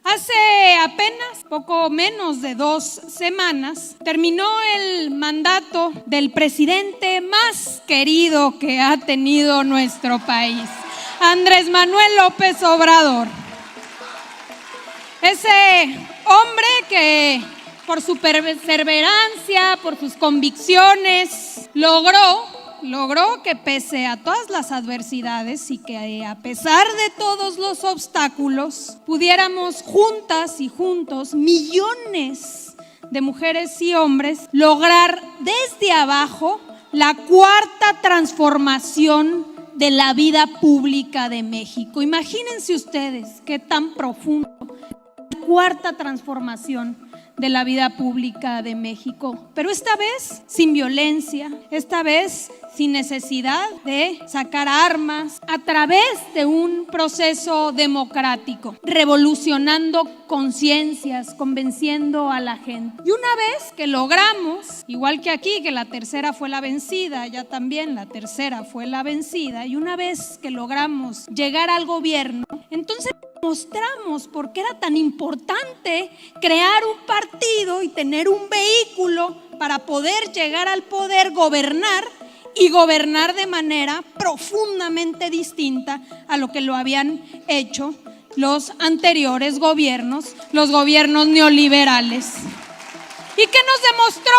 Hace apenas poco menos de 2 semanas terminó el mandato del presidente más querido que ha tenido nuestro país, Andrés Manuel López Obrador. Ese hombre que por su perseverancia, por sus convicciones, logró que pese a todas las adversidades y que a pesar de todos los obstáculos, pudiéramos juntas y juntos, millones de mujeres y hombres, lograr desde abajo la cuarta transformación de la vida pública de México. Imagínense ustedes qué tan profundo, la cuarta transformación de la vida pública de México, pero esta vez sin violencia, esta vez sin necesidad de sacar armas, a través de un proceso democrático, revolucionando conciencias, convenciendo a la gente. Y una vez que logramos, igual que aquí, que la tercera fue la vencida, ya también la tercera fue la vencida, y una vez que logramos llegar al gobierno, entonces mostramos por qué era tan importante crear un partido y tener un vehículo para poder llegar al poder, gobernar y gobernar de manera profundamente distinta a lo que lo habían hecho los anteriores gobiernos, los gobiernos neoliberales. ¿Y qué nos demostró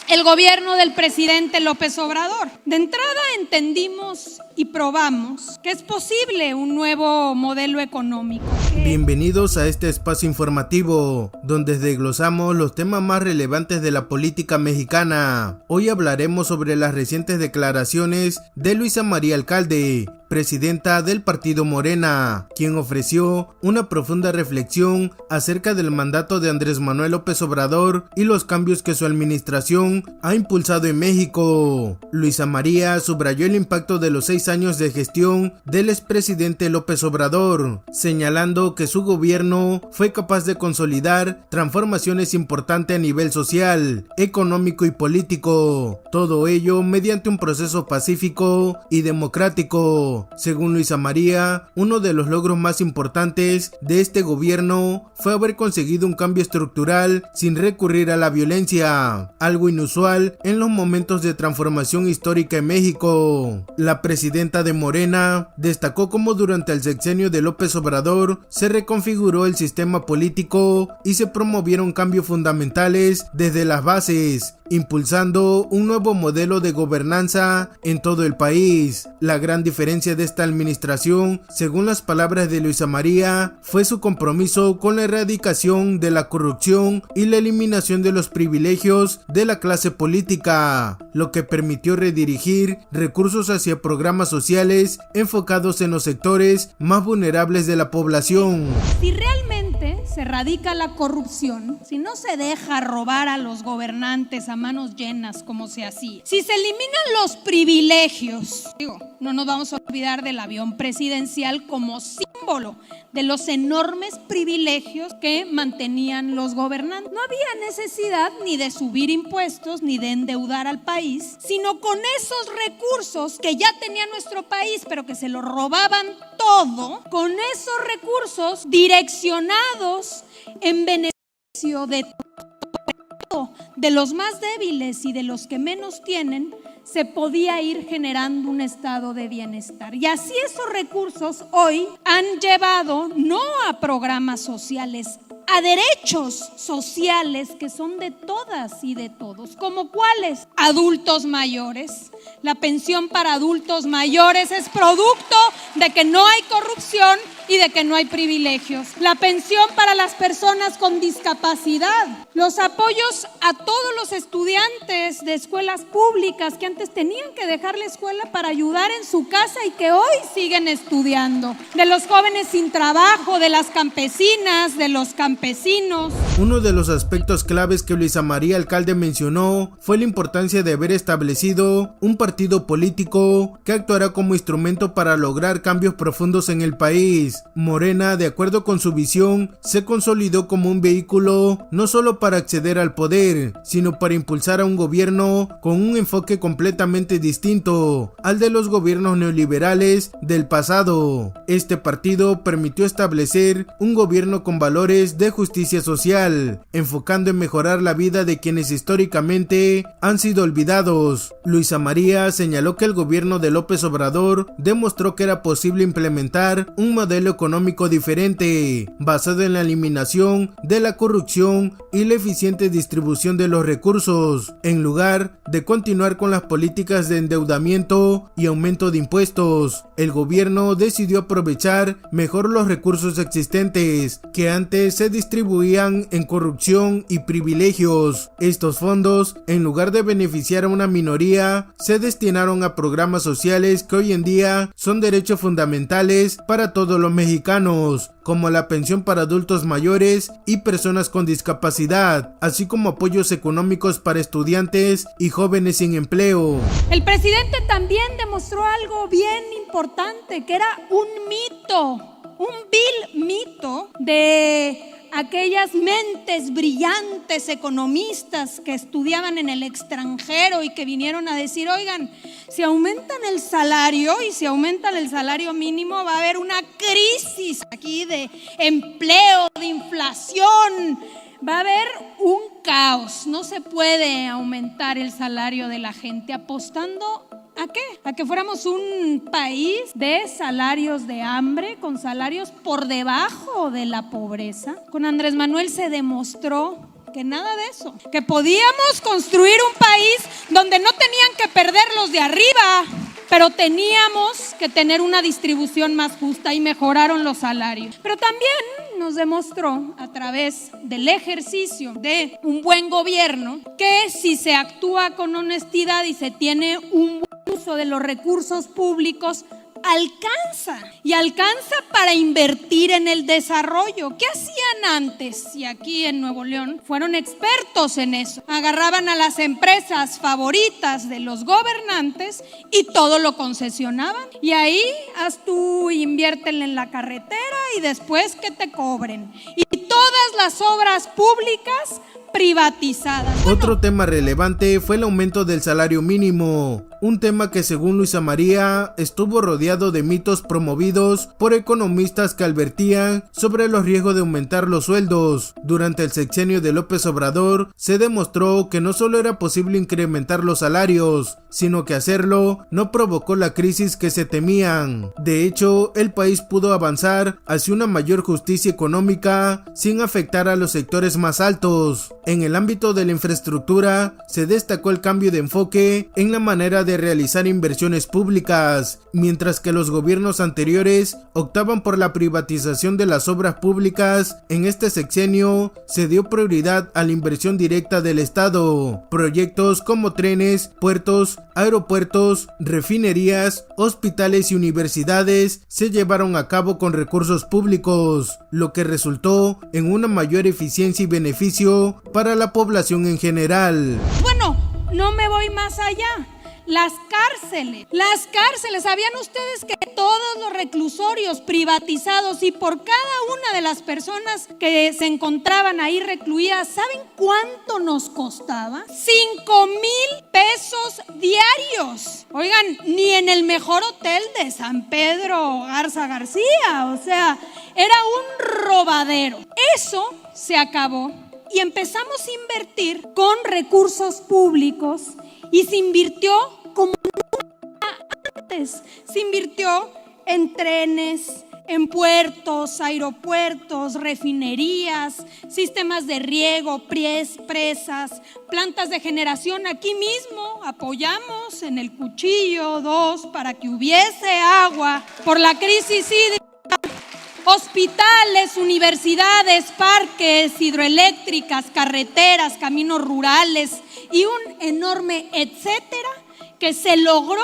el gobierno del presidente López Obrador? De entrada entendimos y probamos que es posible un nuevo modelo económico. Bienvenidos a este espacio informativo, donde desglosamos los temas más relevantes de la política mexicana. Hoy hablaremos sobre las recientes declaraciones de Luisa María Alcalde, presidenta del partido Morena, quien ofreció una profunda reflexión acerca del mandato de Andrés Manuel López Obrador y los cambios que su administración ha impulsado en México. Luisa María subrayó el impacto de los 6 años de gestión del expresidente López Obrador, señalando que su gobierno fue capaz de consolidar transformaciones importantes a nivel social, económico y político, todo ello mediante un proceso pacífico y democrático. Según Luisa María, uno de los logros más importantes de este gobierno fue haber conseguido un cambio estructural sin recurrir a la violencia, algo inusual en los momentos de transformación histórica en México. La presidenta de Morena destacó cómo durante el sexenio de López Obrador se reconfiguró el sistema político y se promovieron cambios fundamentales desde las bases, impulsando un nuevo modelo de gobernanza en todo el país. La gran diferencia de esta administración, según las palabras de Luisa María, fue su compromiso con la erradicación de la corrupción y la eliminación de los privilegios de la clase política, lo que permitió redirigir recursos hacia programas sociales enfocados en los sectores más vulnerables de la población. Si realmente se erradica la corrupción, si no se deja robar a los gobernantes a manos llenas como se hacía, si se eliminan los privilegios, no nos vamos a olvidar del avión presidencial como símbolo de los enormes privilegios que mantenían los gobernantes. No había necesidad ni de subir impuestos ni de endeudar al país, sino con esos recursos que ya tenía nuestro país, pero que se lo robaban todo, con esos recursos direccionados en beneficio de los más débiles y de los que menos tienen, se podía ir generando un estado de bienestar. Y así esos recursos hoy han llevado no a programas sociales, a derechos sociales que son de todas y de todos. ¿Como cuáles? Adultos mayores. La pensión para adultos mayores es producto de que no hay corrupción y de que no hay privilegios. La pensión para las personas con discapacidad. Los apoyos a todos los estudiantes de escuelas públicas que antes tenían que dejar la escuela para ayudar en su casa y que hoy siguen estudiando. De los jóvenes sin trabajo, de las campesinas, de los campesinos. Uno de los aspectos claves que Luisa María Alcalde mencionó fue la importancia de haber establecido un partido político que actuará como instrumento para lograr cambios profundos en el país. Morena, de acuerdo con su visión, se consolidó como un vehículo no solo para acceder al poder, sino para impulsar a un gobierno con un enfoque completamente distinto al de los gobiernos neoliberales del pasado. Este partido permitió establecer un gobierno con valores de justicia social, enfocando en mejorar la vida de quienes históricamente han sido olvidados. Luisa María señaló que el gobierno de López Obrador demostró que era posible implementar un modelo económico diferente, basado en la eliminación de la corrupción y la eficiente distribución de los recursos, en lugar de continuar con las políticas de endeudamiento y aumento de impuestos. El gobierno decidió aprovechar mejor los recursos existentes, que antes se distribuían en corrupción y privilegios. Estos fondos, en lugar de beneficiar a una minoría, se destinaron a programas sociales que hoy en día son derechos fundamentales para todos los mexicanos, como la pensión para adultos mayores y personas con discapacidad, así como apoyos económicos para estudiantes y jóvenes sin empleo. El presidente también demostró algo bien importante, que era un mito, un vil mito de aquellas mentes brillantes economistas que estudiaban en el extranjero y que vinieron a decir, oigan, si aumentan el salario y si aumentan el salario mínimo va a haber una crisis aquí de empleo, de inflación, va a haber un caos, no se puede aumentar el salario de la gente apostando ¿a qué? A que fuéramos un país de salarios de hambre, con salarios por debajo de la pobreza. Con Andrés Manuel se demostró que nada de eso, que podíamos construir un país donde no tenían que perder los de arriba, pero teníamos que tener una distribución más justa y mejoraron los salarios. Pero también nos demostró a través del ejercicio de un buen gobierno que si se actúa con honestidad y se tiene un buen uso de los recursos públicos, alcanza para invertir en el desarrollo. ¿Qué hacían antes? Y aquí en Nuevo León fueron expertos en eso. Agarraban a las empresas favoritas de los gobernantes y todo lo concesionaban. Y ahí haz tú, inviértele en la carretera y después que te cobren. Y todas las obras públicas privatizadas. Otro tema relevante fue el aumento del salario mínimo, un tema que según Luisa María estuvo rodeado de mitos promovidos por economistas que advertían sobre los riesgos de aumentar los sueldos. Durante el sexenio de López Obrador se demostró que no solo era posible incrementar los salarios, sino que hacerlo no provocó la crisis que se temían. De hecho, el país pudo avanzar hacia una mayor justicia económica sin afectar a los sectores más altos. En el ámbito de la infraestructura, se destacó el cambio de enfoque en la manera de realizar inversiones públicas, mientras que los gobiernos anteriores optaban por la privatización de las obras públicas. En este sexenio se dio prioridad a la inversión directa del Estado. Proyectos como trenes, puertos, aeropuertos, refinerías, hospitales y universidades se llevaron a cabo con recursos públicos, lo que resultó en una mayor eficiencia y beneficio para la población en general. Bueno, no me voy más allá. Las cárceles, ¿sabían ustedes que todos los reclusorios privatizados y por cada una de las personas que se encontraban ahí recluidas, ¿saben cuánto nos costaba? 5,000 pesos diarios. Oigan, ni en el mejor hotel de San Pedro Garza García, o sea, era un robadero. Eso se acabó y empezamos a invertir con recursos públicos. Y se invirtió como nunca antes. Se invirtió en trenes, en puertos, aeropuertos, refinerías, sistemas de riego, presas, plantas de generación. Aquí mismo apoyamos en el Cuchillo 2 para que hubiese agua por la crisis hídrica. Hospitales, universidades, parques, hidroeléctricas, carreteras, caminos rurales y un enorme etcétera que se logró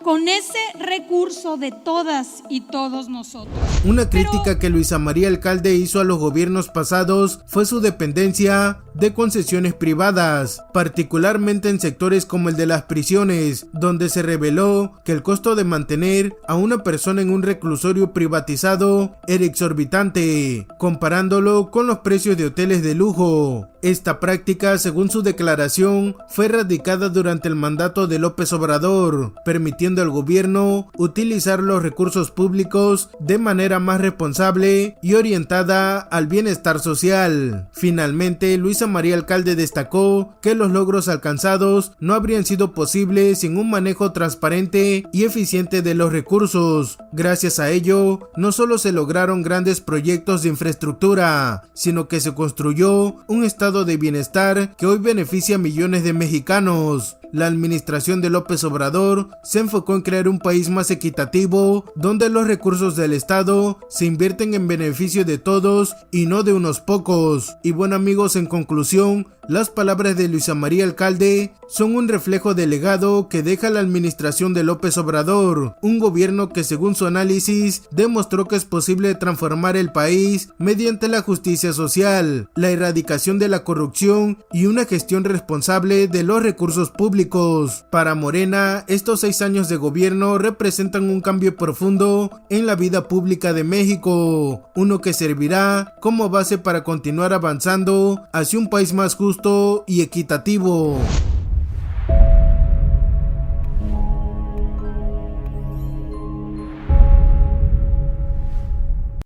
con ese recurso de todas y todos nosotros. Una crítica que Luisa María Alcalde hizo a los gobiernos pasados fue su dependencia de concesiones privadas, particularmente en sectores como el de las prisiones, donde se reveló que el costo de mantener a una persona en un reclusorio privatizado era exorbitante, comparándolo con los precios de hoteles de lujo. Esta práctica, según su declaración, fue erradicada durante el mandato de López Obrador, permitiendo al gobierno utilizar los recursos públicos de manera más responsable y orientada al bienestar social. Finalmente, Luisa María Alcalde destacó que los logros alcanzados no habrían sido posibles sin un manejo transparente y eficiente de los recursos. Gracias a ello, no solo se lograron grandes proyectos de infraestructura, sino que se construyó un estado de bienestar que hoy beneficia a millones de mexicanos. La administración de López Obrador se enfocó en crear un país más equitativo, donde los recursos del Estado se invierten en beneficio de todos y no de unos pocos. Y bueno amigos, en conclusión, las palabras de Luisa María Alcalde son un reflejo del legado que deja la administración de López Obrador, un gobierno que según su análisis demostró que es posible transformar el país mediante la justicia social, la erradicación de la corrupción y una gestión responsable de los recursos públicos. Para Morena, estos 6 años de gobierno representan un cambio profundo en la vida pública de México, uno que servirá como base para continuar avanzando hacia un país más justo y equitativo.